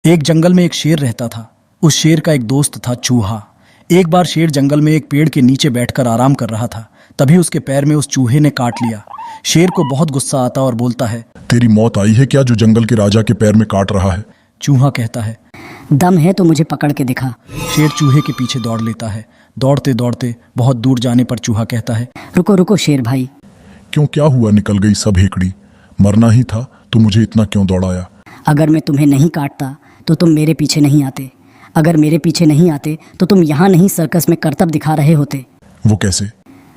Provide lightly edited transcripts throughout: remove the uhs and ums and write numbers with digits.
एक जंगल में एक शेर रहता था। उस शेर का एक दोस्त था चूहा। एक बार शेर जंगल में एक पेड़ के नीचे बैठकर आराम कर रहा था। तभी उसके पैर में उस चूहे ने काट लिया। शेर को बहुत गुस्सा आता और बोलता है, तेरी मौत आई है क्या जो जंगल के राजा के पैर में काट रहा है? चूहा कहता है, दम है तो मुझे पकड़ के दिखा। शेर चूहे के पीछे दौड़ लेता है। दौड़ते दौड़ते बहुत दूर जाने पर चूहा कहता है, रुको रुको शेर भाई। क्यों, क्या हुआ? निकल गई सब हेकड़ी। मरना ही था तो मुझे इतना क्यों दौड़ाया? अगर मैं तुम्हें नहीं काटता तो तुम मेरे पीछे नहीं आते। अगर मेरे पीछे नहीं आते तो तुम यहाँ नहीं सर्कस में करतब दिखा रहे होते। वो कैसे?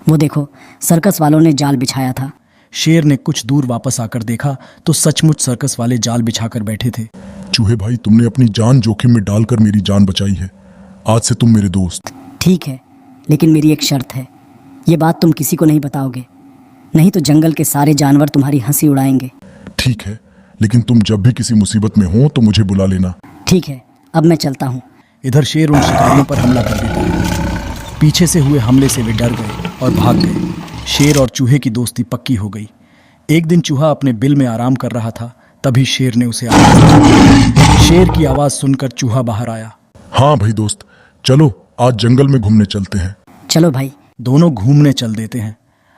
वो देखो, सर्कस वालों ने जाल बिछाया था। शेर ने कुछ दूर वापस आकर देखा तो सचमुच सर्कस वाले जाल बिछाकर बैठे थे। चूहे भाई, तुमने अपनी जान जोखिम में डालकर मेरी जान बचाई है। आज से तुम मेरे दोस्त। ठीक है, लेकिन मेरी एक शर्त है। ये बात तुम किसी को नहीं बताओगे, नहीं तो जंगल के सारे जानवर तुम्हारी हंसी उड़ाएंगे। ठीक है, लेकिन तुम जब भी किसी मुसीबत में हो तो मुझे बुला लेना। ठीक है, अब मैं चलता हूँ। इधर शेर उन शिकारियों पर हमला कर देता है। पीछे से हुए हमले से वे डर गए और भाग गए। शेर और चूहे की दोस्ती पक्की हो गई। एक दिन चूहा अपने बिल में आराम कर रहा था, तभी शेर ने उसे आवाज दी। शेर की आवाज सुनकर चूहा बाहर आया। हाँ भाई दोस्त, चलो आज जंगल में घूमने चलते हैं। चलो भाई। दोनों घूमने चल देते हैं।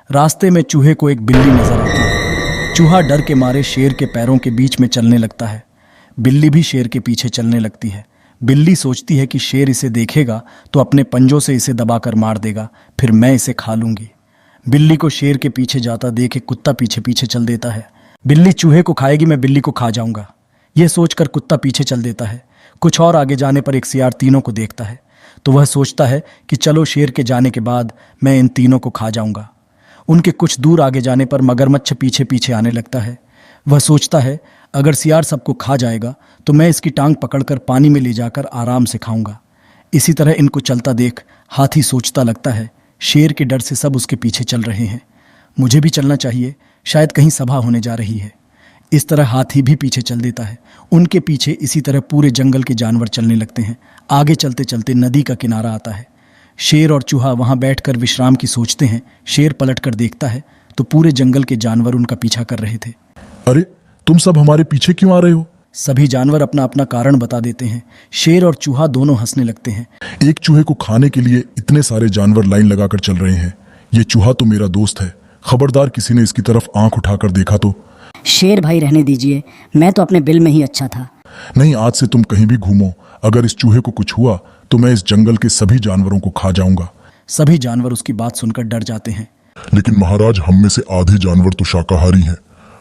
रास्ते में चूहे को एक बिल्ली नजर आती है। चूहा डर के मारे शेर के पैरों के बीच में चलने लगता है। बिल्ली भी शेर के पीछे चलने लगती है। बिल्ली सोचती है कि शेर इसे देखेगा तो अपने पंजों से इसे दबाकर मार देगा, फिर मैं इसे खा लूंगी। बिल्ली को शेर के पीछे जाता देख एक कुत्ता पीछे पीछे चल देता है। बिल्ली चूहे को खाएगी, मैं बिल्ली को खा जाऊंगा। यह सोचकर कुत्ता पीछे चल देता है। कुछ और आगे जाने पर एक सियार तीनों को देखता है तो वह सोचता है कि चलो शेर के जाने के बाद मैं इन तीनों को खा जाऊंगा। उनके कुछ दूर आगे जाने पर मगरमच्छ पीछे पीछे आने लगता है। वह सोचता है अगर सियार सबको खा जाएगा तो मैं इसकी टांग पकड़कर पानी में ले जाकर आराम से खाऊंगा। इसी तरह इनको चलता देख हाथी सोचता लगता है, शेर के डर से सब उसके पीछे चल रहे हैं, मुझे भी चलना चाहिए, शायद कहीं सभा होने जा रही है। इस तरह हाथी भी पीछे चल देता है। उनके पीछे इसी तरह पूरे जंगल के जानवर चलने लगते हैं। आगे चलते चलते नदी का किनारा आता है। शेर और चूहा वहां बैठकर विश्राम की सोचते हैं। शेर पलटकर देखता है तो पूरे जंगल के जानवर उनका पीछा कर रहे थे। अरे, तुम सब हमारे पीछे क्यों आ रहे हो? सभी जानवर अपना अपना कारण बता देते हैं। शेर और चूहा दोनों हंसने लगते हैं। एक चूहे को खाने के लिए इतने सारे जानवर लाइन लगाकर चल रहे हैं। ये चूहा तो मेरा दोस्त है, खबरदार किसी ने इसकी तरफ आंख उठाकर देखा तो। शेर भाई रहने दीजिए, मैं तो अपने बिल में ही अच्छा था। नहीं, आज से तुम कहीं भी घूमो, अगर इस चूहे को कुछ हुआ तो मैं इस जंगल के सभी जानवरों को खा जाऊंगा। सभी जानवर उसकी बात सुनकर डर जाते हैं। लेकिन महाराज, हम में से आधे जानवर तो शाकाहारी हैं।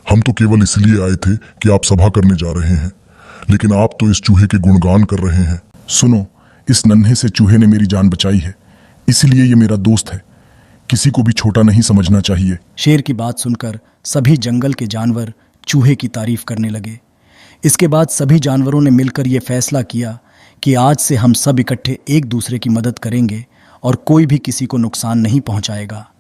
हम तो केवल इसलिए आए थे कि आप सभा करने जा रहे हैं, लेकिन आप तो इस चूहे के गुणगान कर रहे हैं। सुनो, इस नन्हे से चूहे ने मेरी जान बचाई है, इसलिए ये मेरा दोस्त है। किसी को भी छोटा नहीं समझना चाहिए। शेर की बात सुनकर सभी जंगल के जानवर चूहे की तारीफ करने लगे। इसके बाद सभी जानवरों ने मिलकर यह फैसला किया कि आज से हम सब इकट्ठे एक दूसरे की मदद करेंगे और कोई भी किसी को नुकसान नहीं पहुंचाएगा।